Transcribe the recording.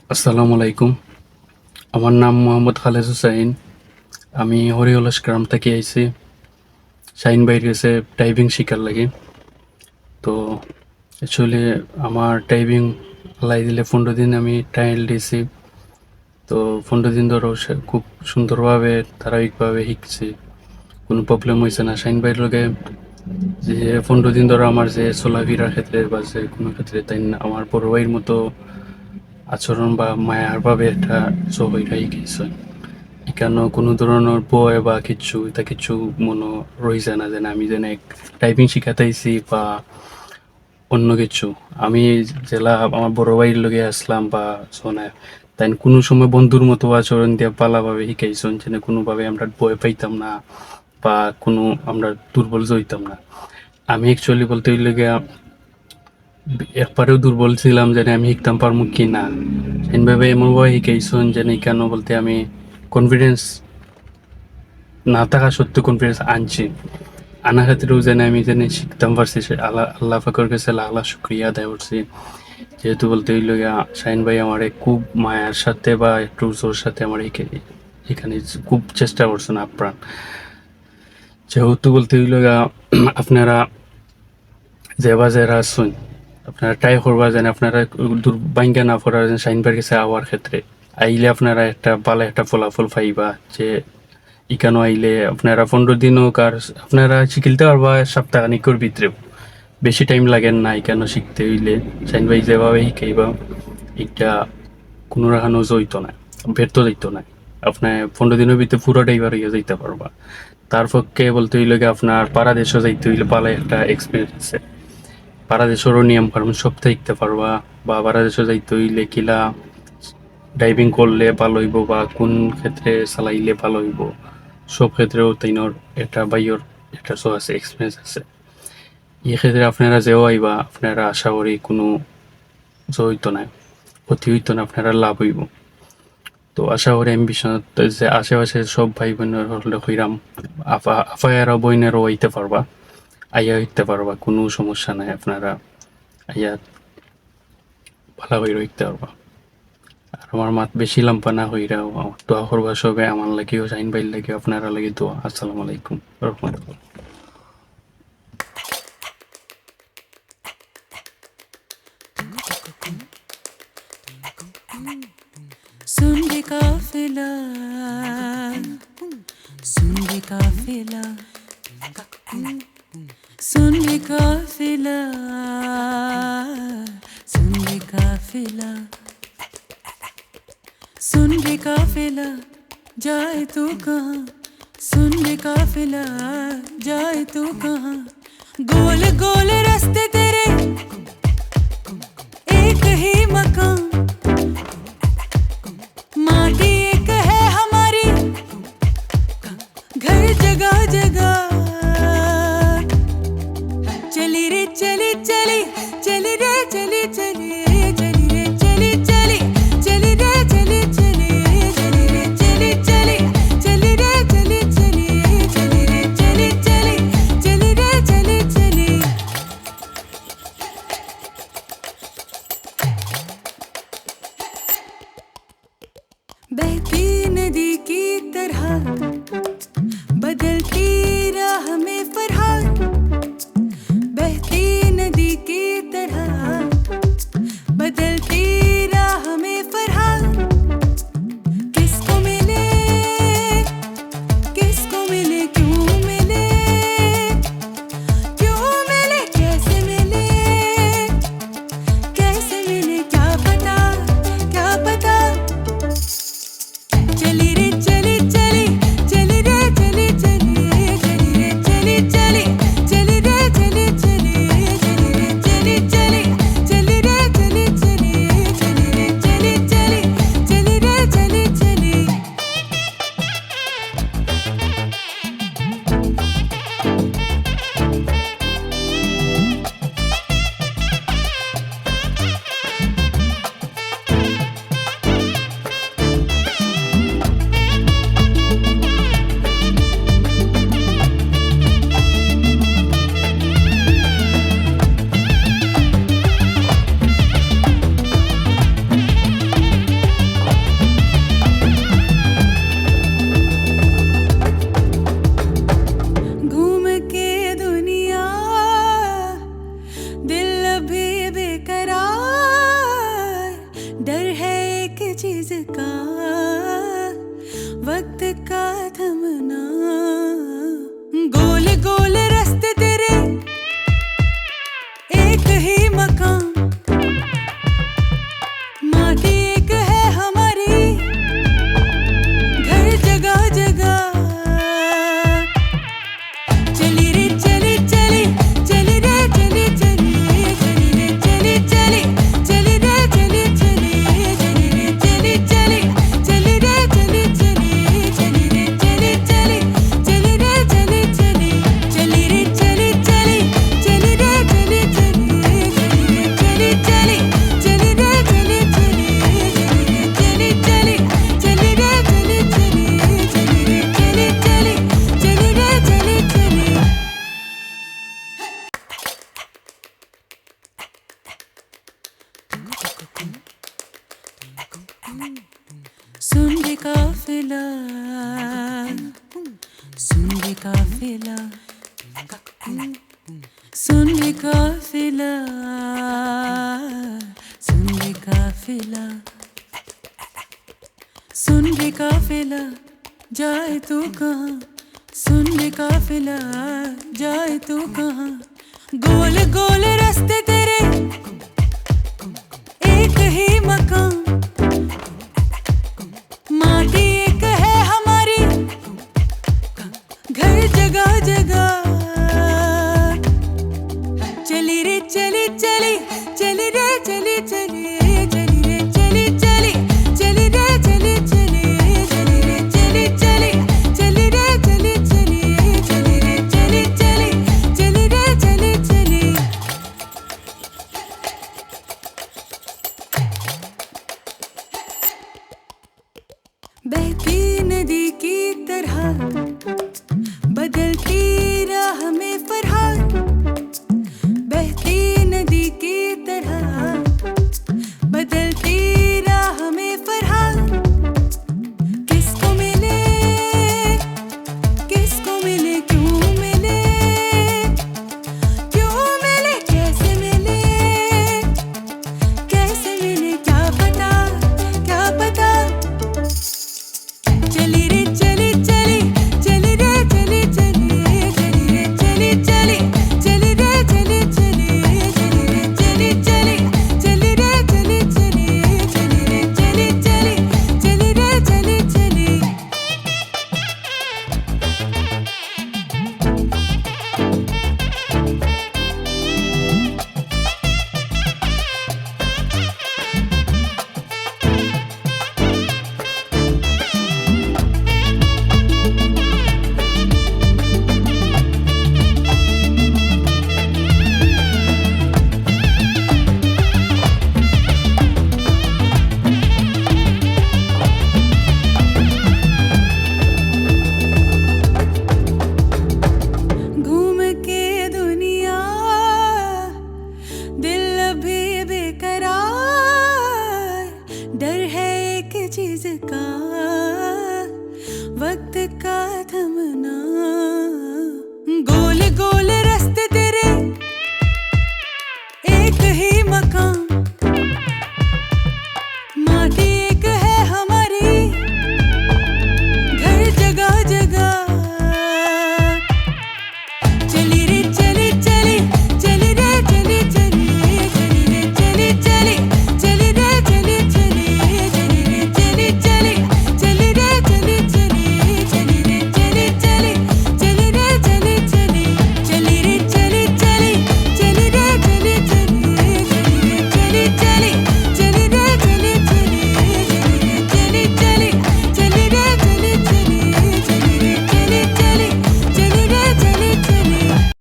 আসসালামু আলাইকুম। আমার নাম মোহাম্মদ খালেদ হুসাইন। আমি হরিহলস গ্রাম থেকে আইছি। শাহিন ভাইয়ের কাছে টাইপিং শিখার লাগে। তো অ্যাকচুয়ালি আমার টাইপিং আল্লাহ দিলে 15 দিন আমি ট্রায়াল দিয়েছি। তো 15 দিন ধরেও খুব সুন্দরভাবে ধারাবাহিকভাবে শিখছি। কোনো প্রবলেম হয়েছে না। শাহিন ভাইয়ের লগে যে 15 দিন ধরে আমার যে চলাফেরার ক্ষেত্রে বা যে কোনো ক্ষেত্রে তাই আমার বড় ভাইয়ের মতো আচরণ বা মায়ার ভাবে একটা সবাইটাই শিখেছে। এখানে কোনো ধরনের ভয় বা কিচ্ছু এটা কিচ্ছু মনে রইছে না যে আমি যেন এক টাইপিং শিখাতেইছি বা অন্য কিছু। আমি জেলা আমার বড় ভাইয়ের লগে আসলাম বা শোনে তাই কোনো সময় বন্ধুর মতো আচরণ দিয়ে পালাভাবে শিখাইছেন যেন কোনোভাবে আমরা ভয় পাইতাম না বা কোনো আমরা দুর্বল হইতাম না। আমি অ্যাকচুয়ালি বলতে হইলে গিয়া একবারেও দুর্বল ছিলাম যেন আমি শিখতাম পারমু কি না। সেভাবে এমনভাবে শিখাইছেন যেন কেন বলতে আমি কনফিডেন্স না থাকা সত্ত্বেও কনফিডেন্স আনছি। আনা ক্ষেত্রেও যেন আমি যেন শিখতাম পারছি সে আল্লাহ পাকের কাছে লাখ লাখ শুকরিয়া আদায় করছি। যেহেতু বলতে হইল গিয়া শাহিন ভাই আমারে খুব মায়ার সাথে বা একটু জোর সাথে আমার এখানে খুব চেষ্টা করছেন আপ্রাণ। যেহেতু বলতে হইল গিয়া আপনারা যারা আছেন আপনারা ট্রাই করবা যেন আপনারা দুর্ভাগ্য না পড়ার যেন শাহিন ভাইয়ের কাছে আওয়ার ক্ষেত্রে আইলে আপনারা একটা ভালো একটা ফলাফল পাইবা। যে ইকানো আইলে আপনারা 15 দিন হোক আর আপনারা শিখিলতে পারবা সপ্তাহখানিকর ভিতরেও। বেশি টাইম লাগে না এখানে শিখতে হইলে। শাহিন ভাই যেভাবে শিখাইবা এটা কোনো রাখানো জইতো না, ব্যর্থ যাইতো না। আপনার 15 দিনের ভিতরে পুরোটাই বার হইয়া যাইতে পারবা। তার পক্ষে বলতে হইলে গিয়ে আপনার পাড়া দেশও যাইতে হইলে পালা একটা এক্সপিরিয়েন্স আছে। পাড়া দেশেরও নিয়ম কারণ সব শিখতে পারবা বা পাড়া দেশও যাইতে হইলে কিলা ডাইভিং করলে ভালো হইব বা কোন ক্ষেত্রে চালাইলে ভালো হইব সব ক্ষেত্রেও তাইনর একটা বাইর একটা শো আছে এক্সপিরিয়েন্স আছে। এই ক্ষেত্রে আপনারা যেও আইবা আপনারা আশা করি কোনো হইতো না, ক্ষতি হইতো না, আপনারা লাভ হইব। তো আশা করি আমি বিশ্বনাথ যে আশেপাশে সব ভাই বোনের হলে হইরাম আফায়ারা বইনেরও হইতে পারবা, আইয়া হইতে পারবা, কোনো সমস্যা নাই। আপনারা আইয়া ভালো হয়ে হইতে পারবা। আর আমার মাত বেশি লাম্পা না হইরাও দোয়া করবা সবে আমার লাগিও শাহিন ভাইয়ের লাগে আপনারা লাগে দোয়া। আসসালামু আলাইকুম রহমতুল্লাহ। सुन रे काफिला सुन रे काफिला सुन रे काफिला सुन रे काफिला सुन रे काफिला जाए तू कहाँ सुन रे काफिला जाए तू कहाँ गोल गोल रास्ते तेरे एक ही मकान माटी एक है हमारी घर जगह जगह चली रे चली चली चली रे चली चली चली रे चली चली चली रे चली चली चली रे चली चली चली रे चली चली चली रे चली चली चली रे चली चली बहती नदी की तरह बदलती राह में फरहाद बहती नदी की तरह बदलती राह में फरहाद किसको मिले क्यों मिले कैसे मिले क्या पता चली रे चली चली का वक्त का थमना, गोल गोल रास्ते तेरे एक ही मकान, माटी एक है हमारी घर जगह जगह। चली रे चली चली चली रे चली चली चली रे चली चली चली रे चली चली चली रे चली चली चली रे चली चली चली रे चली चली चली रे चली चली चली रे चली चली चली रे चली चली चली रे चली चली चली रे चली चली चली रे चली चली चली रे चली चली चली रे चली चली चली रे चली चली। सुन रे काफिला, सुन रे काफिला, सुन रे काफिला, सुन रे काफिला, सुन रे काफिला, जाए तू कहाँ, सुन रे काफिला, जाए तू कहाँ, गोल गोल रास्ते तेरे एक ही मकान, माटी एक है हमारी घर जगह जगह। चली रे चली चली चली रे चली चली चली रे चली चली चली रे चली चली चली रे चली चली चली रे चली चली चली रे चली चली चली रे चली चली। बहती नदी की तरह बदलती राह में फरहाद, बहती नदी की तरह बदलती राह में फरहाद। किसको मिले किसको मिले, क्यों मिले क्यों मिले, कैसे मिले कैसे मिले, क्या पता क्या पता। चली रे चली चली चली रे चली चली चली रे चली चली चली रे चली चली चली रे चली चली चली रे चली चली चली रे चली चली चली रे चली चली। घूम के दुनिया दिल अभी बेकरार, डर है एक चीज का